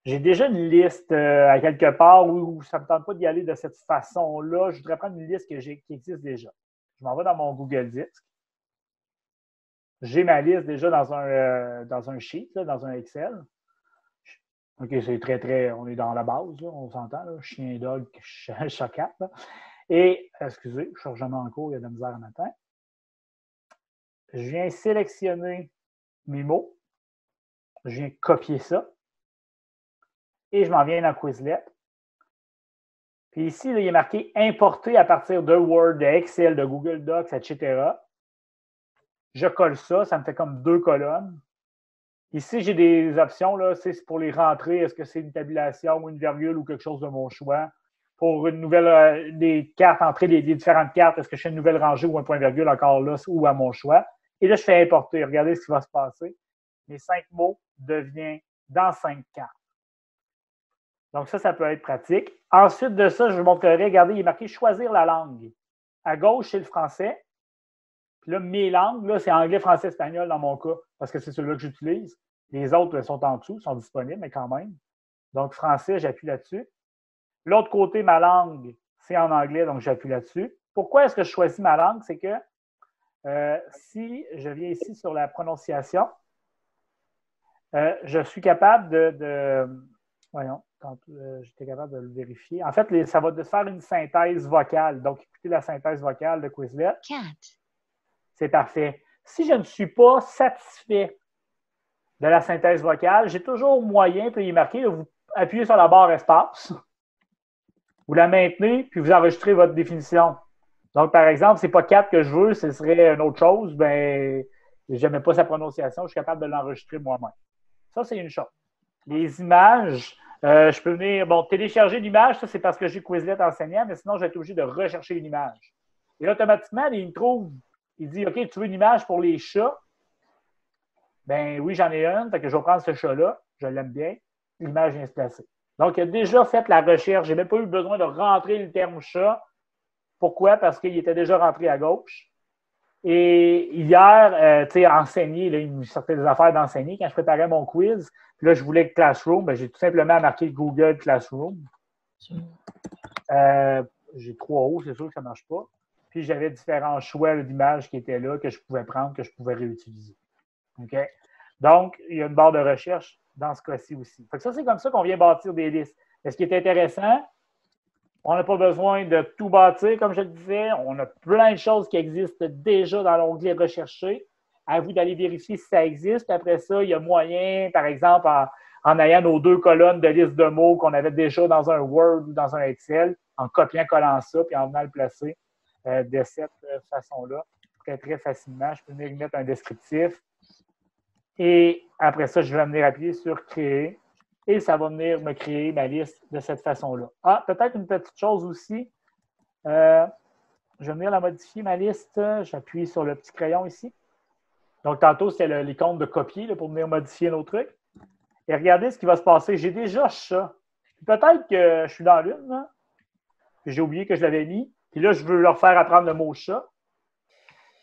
j'ai déjà une liste à quelque part où ça ne me tente pas d'y aller de cette façon-là. Je voudrais prendre une liste qui existe déjà. Je m'en vais dans mon Google Disc. J'ai ma liste déjà dans un sheet, là, dans un Excel. OK, c'est très, on est dans la base, là, on s'entend, là, chien, dog, chat, cat. Là. Et, excusez, chargement en cours, il y a de la misère le matin. Je viens sélectionner mes mots. Je viens copier ça. Et je m'en viens dans Quizlet. Puis ici, là, il est marqué importer à partir de Word, de Excel, de Google Docs, etc. Je colle ça, ça me fait comme 2 colonnes. Ici, j'ai des options, là, c'est pour les rentrées. Est-ce que c'est une tabulation ou une virgule ou quelque chose de mon choix? Pour une nouvelle, des cartes, entrer des différentes cartes, est-ce que je fais une nouvelle rangée ou un point-virgule encore là ou à mon choix? Et là, je fais importer. Regardez ce qui va se passer. Mes 5 mots deviennent dans 5 cartes. Donc, ça peut être pratique. Ensuite de ça, je vous montrerai, regardez, il est marqué choisir la langue. À gauche, c'est le français. Puis là, mes langues, là, c'est anglais, français, espagnol dans mon cas, parce que c'est celui-là que j'utilise. Les autres sont en dessous, sont disponibles, mais quand même. Donc, français, j'appuie là-dessus. L'autre côté, ma langue, c'est en anglais, donc j'appuie là-dessus. Pourquoi est-ce que je choisis ma langue? C'est que si je viens ici sur la prononciation, je suis capable voyons, j'étais capable de le vérifier. En fait, ça va faire une synthèse vocale. Donc, écoutez la synthèse vocale de Quizlet. C'est parfait. Si je ne suis pas satisfait de la synthèse vocale, j'ai toujours moyen, puis il est marqué, vous appuyez sur la barre espace, vous la maintenez, puis vous enregistrez votre définition. Donc, par exemple, c'est pas 4 que je veux, ce serait une autre chose, ben, je n'aimais pas sa prononciation, je suis capable de l'enregistrer moi-même. Ça, c'est une chose. Les images, je peux venir, télécharger l'image, ça, c'est parce que j'ai Quizlet enseignant, mais sinon, je vais être obligé de rechercher une image. Et là, automatiquement, il me trouve, il dit, OK, tu veux une image pour les chats? Ben oui, j'en ai une, fait que je vais prendre ce chat-là, je l'aime bien, l'image vient se placer. Donc, il a déjà fait la recherche, je n'ai même pas eu besoin de rentrer le terme chat. Pourquoi? Parce qu'il était déjà rentré à gauche. Et hier, tu sais, enseigner, là, il me sortait des affaires d'enseigner quand je préparais mon quiz. Puis là, je voulais Classroom. Ben, j'ai tout simplement marqué Google Classroom. J'ai 3 hauts, c'est sûr que ça ne marche pas. Puis j'avais différents choix d'images qui étaient là, que je pouvais prendre, que je pouvais réutiliser. OK? Donc, il y a une barre de recherche dans ce cas-ci aussi. Fait que ça, c'est comme ça qu'on vient bâtir des listes. Mais ce qui est intéressant, on n'a pas besoin de tout bâtir, comme je le disais. On a plein de choses qui existent déjà dans l'onglet Rechercher. À vous d'aller vérifier si ça existe. Après ça, il y a moyen, par exemple, en ayant nos 2 colonnes de liste de mots qu'on avait déjà dans un Word ou dans un Excel, en copiant-collant ça puis en venant le placer de cette façon-là, très facilement. Je peux venir y mettre un descriptif. Et après ça, je vais venir appuyer sur Créer. Et ça va venir me créer ma liste de cette façon-là. Ah, peut-être une petite chose aussi. Je vais venir la modifier, ma liste. J'appuie sur le petit crayon ici. Donc, tantôt, c'était l'icône de copier là, pour venir modifier nos trucs. Et regardez ce qui va se passer. J'ai déjà ça. Peut-être que je suis dans l'une. Hein? J'ai oublié que je l'avais mis. Puis là, je veux leur faire apprendre le mot chat.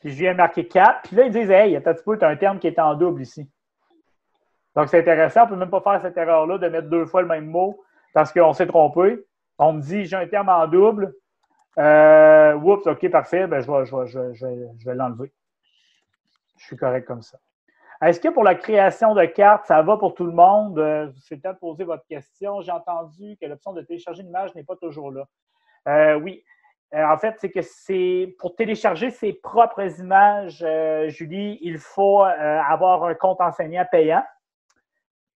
Puis je viens marquer 4. Puis là, ils disent, hey, attends un petit peu, tu as un terme qui est en double ici. Donc, c'est intéressant. On ne peut même pas faire cette erreur-là de mettre 2 fois le même mot parce qu'on s'est trompé. On me dit, j'ai un terme en double. Oups, OK, parfait. Ben, je vais l'enlever. Je suis correct comme ça. Est-ce que pour la création de cartes, ça va pour tout le monde? C'est le temps de poser votre question. J'ai entendu que l'option de télécharger une image n'est pas toujours là. Oui. En fait, c'est que c'est pour télécharger ses propres images, Julie, il faut avoir un compte enseignant payant.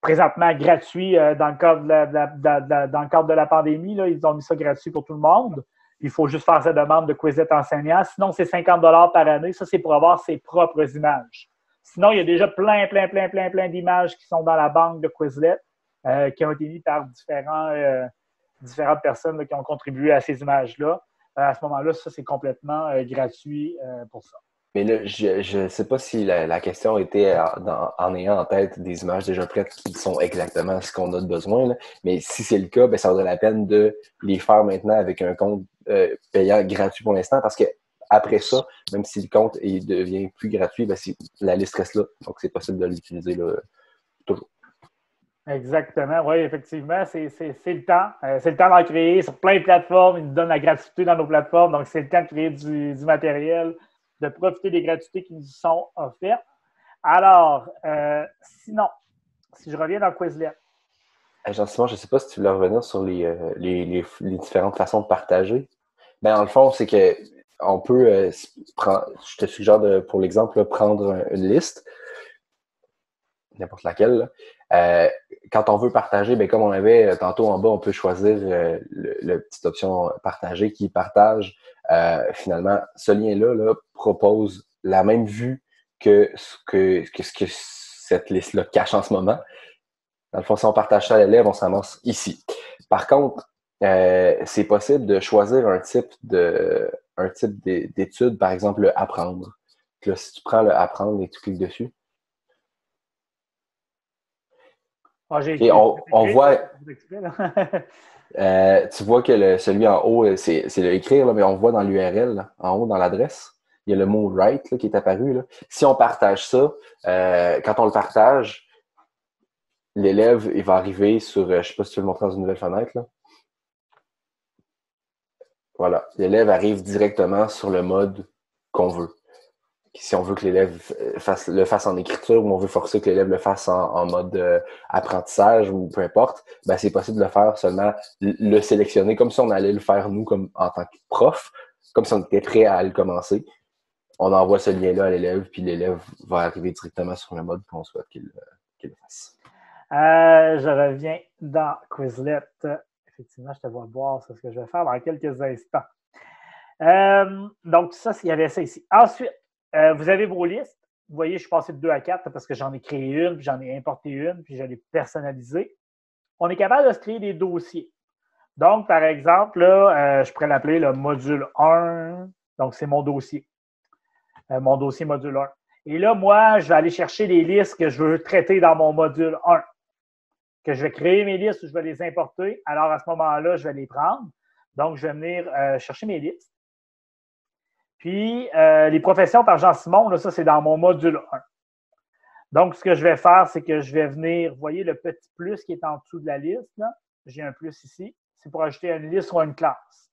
Présentement gratuit dans le cadre dans le cadre de la pandémie. Là, ils ont mis ça gratuit pour tout le monde. Il faut juste faire sa demande de Quizlet enseignant. Sinon, c'est 50 $ par année. Ça, c'est pour avoir ses propres images. Sinon, il y a déjà plein d'images qui sont dans la banque de Quizlet qui ont été mises par différentes personnes là, qui ont contribué à ces images-là. À ce moment-là, ça, c'est complètement gratuit pour ça.
Mais là, je ne sais pas si la question était en ayant en tête des images déjà prêtes qui sont exactement ce qu'on a de besoin. Là. Mais si c'est le cas, ben, ça vaudrait la peine de les faire maintenant avec un compte payant gratuit pour l'instant parce que après ça, même si le compte devient plus gratuit, ben, la liste reste là. Donc, c'est possible de l'utiliser là, toujours.
Exactement, oui, effectivement, c'est le temps. C'est le temps d'en créer sur plein de plateformes. Ils nous donnent la gratuité dans nos plateformes. Donc, c'est le temps de créer du matériel, de profiter des gratuités qui nous sont offertes. Alors, sinon, si je reviens dans Quizlet,
Jean-Simon, je ne sais pas si tu voulais revenir sur les différentes façons de partager. Ben, dans le fond, c'est que on peut je te suggère pour l'exemple, là, prendre une liste, n'importe laquelle. Là. Quand on veut partager, ben, comme on avait tantôt en bas, on peut choisir la petite option partager qui partage. Finalement, ce lien-là là, propose la même vue que ce que cette liste-là cache en ce moment. Dans le fond, si on partage ça à l'élève, on s'amorce ici. Par contre, c'est possible de choisir un type d'étude, par exemple le apprendre. Là, si tu prends le apprendre et tu cliques dessus,
Ah, j'ai
et
écrit.
on voit,
Exprès, là.
tu vois que celui en haut, c'est le écrire, là, mais on voit dans l'URL, là, en haut dans l'adresse, il y a le mot write là, qui est apparu. Là. Si on partage ça, quand on le partage, l'élève, il va arriver sur, je ne sais pas si tu veux le montrer dans une nouvelle fenêtre, là. Voilà, l'élève arrive directement sur le mode qu'on veut. Si on veut que l'élève le fasse en écriture ou on veut forcer que l'élève le fasse en mode apprentissage ou peu importe, ben c'est possible de le faire seulement le sélectionner comme si on allait le faire nous comme en tant que prof, comme si on était prêt à le commencer. On envoie ce lien-là à l'élève, puis l'élève va arriver directement sur le mode qu'on souhaite qu'il le fasse.
Je reviens dans Quizlet. Effectivement, je te vois voir c'est ce que je vais faire dans quelques instants. Donc, ça, il y avait ça ici. Ensuite, vous avez vos listes. Vous voyez, je suis passé de 2 à 4 parce que j'en ai créé une, puis j'en ai importé une, puis je l'ai personnalisée. On est capable de se créer des dossiers. Donc, par exemple, là, je pourrais l'appeler le module 1. Donc, c'est mon dossier. Mon dossier module 1. Et là, moi, je vais aller chercher les listes que je veux traiter dans mon module 1. Que je vais créer mes listes ou je vais les importer. Alors, à ce moment-là, je vais les prendre. Donc, je vais venir chercher mes listes. Puis, les professions par Jean-Simon, là, ça, c'est dans mon module 1. Donc, ce que je vais faire, c'est que je vais venir, vous voyez le petit plus qui est en dessous de la liste, là. J'ai un plus ici. C'est pour ajouter une liste ou une classe.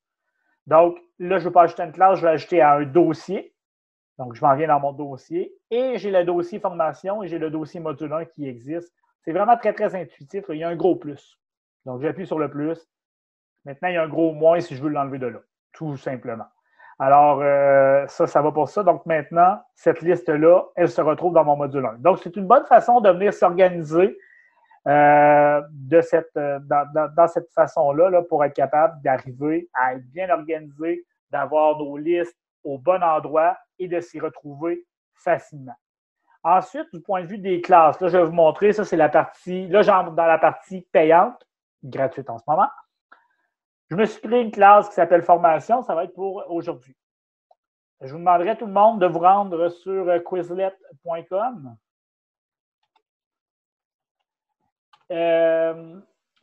Donc, là, je ne veux pas ajouter une classe, je vais ajouter à un dossier. Donc, je m'en viens dans mon dossier. Et j'ai le dossier formation et j'ai le dossier module 1 qui existe. C'est vraiment très, très intuitif. Il y a un gros plus. Donc, j'appuie sur le plus. Maintenant, il y a un gros moins si je veux l'enlever de là, tout simplement. Alors, ça va pour ça. Donc, maintenant, cette liste-là, elle se retrouve dans mon module 1. Donc, c'est une bonne façon de venir s'organiser dans cette façon-là là, pour être capable d'arriver à être bien organisé, d'avoir nos listes au bon endroit et de s'y retrouver facilement. Ensuite, du point de vue des classes, là, je vais vous montrer, ça, c'est la partie, là, j'entre dans la partie payante, gratuite en ce moment. Je me suis créé une classe qui s'appelle Formation, ça va être pour aujourd'hui. Je vous demanderai tout le monde de vous rendre sur quizlet.com,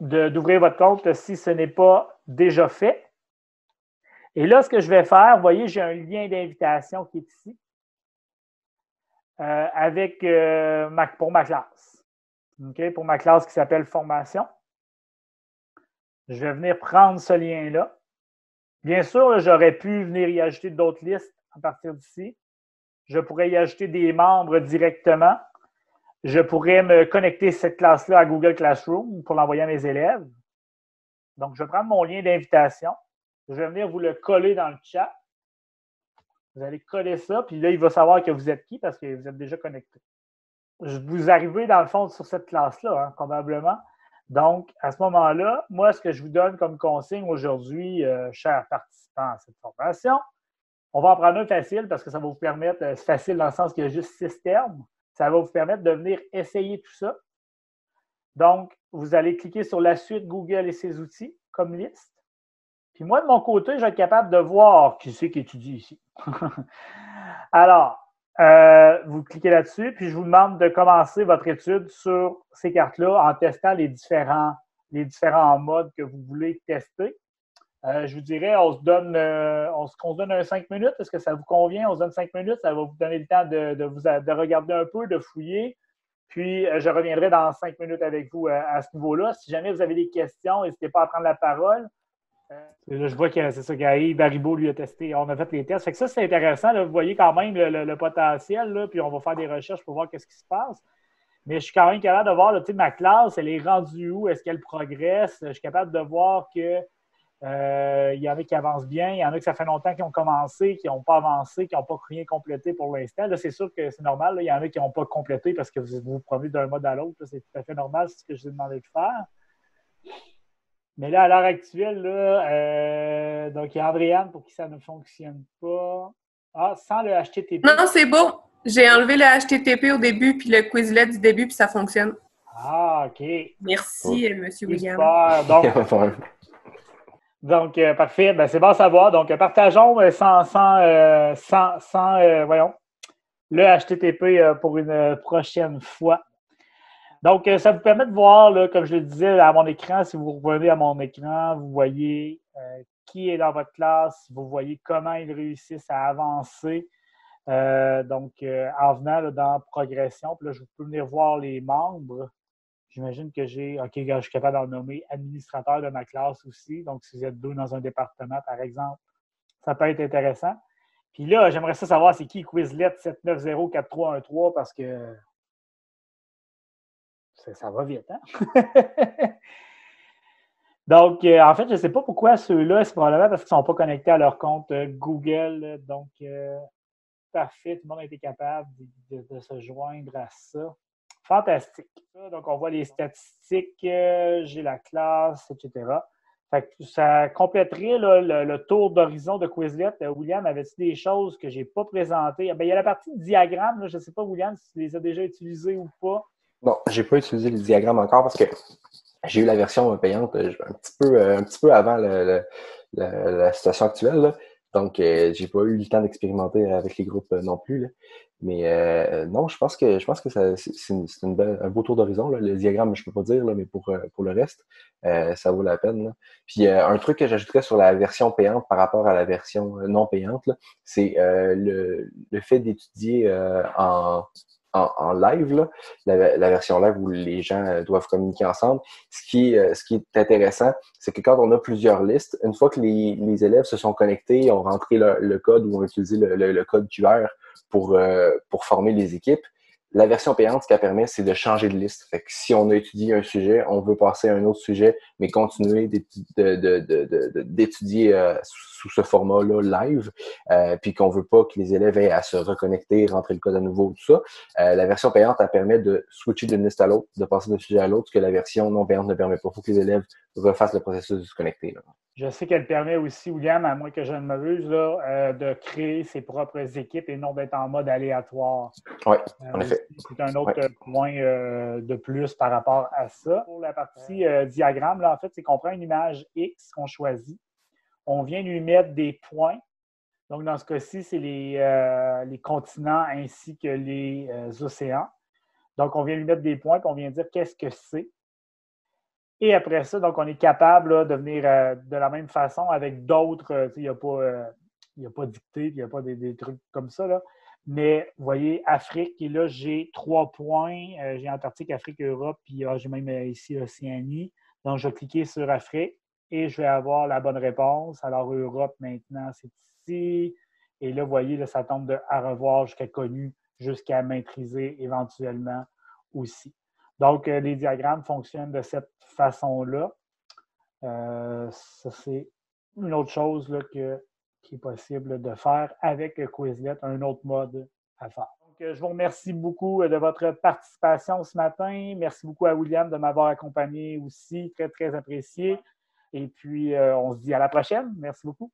d'ouvrir votre compte si ce n'est pas déjà fait. Et là, ce que je vais faire, vous voyez, j'ai un lien d'invitation qui est ici pour ma classe. Okay? Pour ma classe qui s'appelle Formation. Je vais venir prendre ce lien-là. Bien sûr, j'aurais pu venir y ajouter d'autres listes à partir d'ici. Je pourrais y ajouter des membres directement. Je pourrais me connecter cette classe-là à Google Classroom pour l'envoyer à mes élèves. Donc, je vais prendre mon lien d'invitation. Je vais venir vous le coller dans le chat. Vous allez coller ça, puis là, il va savoir que vous êtes qui parce que vous êtes déjà connecté. Vous arrivez, dans le fond, sur cette classe-là, hein, probablement. Donc, à ce moment-là, moi, ce que je vous donne comme consigne aujourd'hui, chers participants à cette formation, on va en prendre un facile parce que ça va vous permettre, c'est facile dans le sens qu'il y a juste 6 termes, ça va vous permettre de venir essayer tout ça. Donc, vous allez cliquer sur la suite Google et ses outils comme liste. Puis moi, de mon côté, je vais être capable de voir qui c'est qui étudie ici. Alors, vous cliquez là-dessus, puis je vous demande de commencer votre étude sur ces cartes-là en testant les différents modes que vous voulez tester. Je vous dirais, on se donne un 5 minutes. Est-ce que ça vous convient? On se donne 5 minutes. Ça va vous donner le temps de regarder un peu, de fouiller. Puis, je reviendrai dans 5 minutes avec vous à ce niveau-là. Si jamais vous avez des questions, n'hésitez pas à prendre la parole. Là, je vois que c'est ça, Gaï Baribeau lui a testé. On a fait les tests. Fait que ça, c'est intéressant. Là, vous voyez quand même le potentiel. Là, puis, on va faire des recherches pour voir qu'est-ce qui se passe. Mais je suis quand même capable de voir, là, tu sais, ma classe, elle est rendue où? Est-ce qu'elle progresse? Je suis capable de voir que il y en a qui avancent bien, il y en a que ça fait longtemps qu'ils ont commencé, qui n'ont pas avancé, qui n'ont pas rien complété pour l'instant. Là, c'est sûr que c'est normal. Là, il y en a qui n'ont pas complété parce que vous vous promenez d'un mode à l'autre. Là, c'est tout à fait normal, c'est ce que je vous ai demandé de faire. Mais là, à l'heure actuelle, là, donc il y a Andréane pour qui ça ne fonctionne pas. Ah, sans le HTTP.
Non, c'est bon. J'ai enlevé le HTTP au début, puis le Quizlet du début, puis ça fonctionne.
Ah, OK.
Merci, M. William.
Super. Donc, parfait. Ben, c'est bon à savoir. Donc, partageons voyons, le HTTP pour une prochaine fois. Donc, ça vous permet de voir, là, comme je le disais, à mon écran, si vous revenez à mon écran, vous voyez qui est dans votre classe, vous voyez comment ils réussissent à avancer. En venant là, dans progression, puis là, je peux venir voir les membres. J'imagine que OK, je suis capable d'en nommer administrateur de ma classe aussi. Donc, si vous êtes 2 dans un département, par exemple, ça peut être intéressant. Puis là, j'aimerais savoir c'est qui Quizlet 7904313 parce que ça va vite, hein? Donc, en fait, je ne sais pas pourquoi ceux-là, c'est probablement parce qu'ils ne sont pas connectés à leur compte Google. Donc, parfait, tout le monde a été capable de se joindre à ça. Fantastique. Donc, on voit les statistiques, j'ai la classe, etc. Fait que ça compléterait là, le tour d'horizon de Quizlet. William, avais-tu des choses que je n'ai pas présentées? Il y a la partie diagramme. Là, je ne sais pas, William, si tu les as déjà utilisées ou pas.
Non, je n'ai pas utilisé les diagrammes encore parce que j'ai eu la version payante un petit peu avant la situation actuelle. Là. Donc, j'ai pas eu le temps d'expérimenter avec les groupes non plus. Là. Mais non, je pense que c'est un beau tour d'horizon. Là. Le diagramme, je peux pas dire, là, mais pour le reste, ça vaut la peine. Là. Puis un truc que j'ajouterais sur la version payante par rapport à la version non payante, c'est le fait d'étudier en live, là, la version live où les gens doivent communiquer ensemble. Ce qui est intéressant, c'est que quand on a plusieurs listes, une fois que les élèves se sont connectés, ont rentré le code ou ont utilisé le code QR pour former les équipes, la version payante, ce qu'elle permet, c'est de changer de liste. Fait que si on a étudié un sujet, on veut passer à un autre sujet, mais continuer d'étudier sous ce format-là live, puis qu'on veut pas que les élèves aient à se reconnecter, rentrer le code à nouveau, tout ça. La version payante, elle permet de switcher d'une liste à l'autre, de passer d'un sujet à l'autre, ce que la version non payante ne permet pas. Il faut que les élèves refassent le processus de se connecter. Là.
Je sais qu'elle permet aussi, William, à moins que je ne m'abuse, de créer ses propres équipes et non d'être en mode aléatoire.
Oui, en effet.
C'est un autre point de plus par rapport à ça. Pour la partie diagramme, là, en fait, c'est qu'on prend une image X qu'on choisit. On vient lui mettre des points. Donc, dans ce cas-ci, c'est les continents ainsi que les océans. Donc, on vient lui mettre des points et on vient dire qu'est-ce que c'est. Et après ça, donc, on est capable là, de venir de la même façon avec d'autres. Il n'y a pas dicté, il n'y a pas des trucs comme ça. Là. Mais vous voyez, Afrique, et là, j'ai 3 points. J'ai Antarctique, Afrique, Europe, puis j'ai même ici Océanie. Donc, je vais cliquer sur Afrique et je vais avoir la bonne réponse. Alors, Europe, maintenant, c'est ici. Et là, vous voyez, là, ça tombe de à revoir jusqu'à connu, jusqu'à maîtriser éventuellement aussi. Donc, les diagrammes fonctionnent de cette façon-là. Ça, c'est une autre chose là, qui est possible de faire avec Quizlet, un autre mode à faire. Donc, je vous remercie beaucoup de votre participation ce matin. Merci beaucoup à William de m'avoir accompagné aussi. Très, très apprécié. Et puis, on se dit à la prochaine. Merci beaucoup.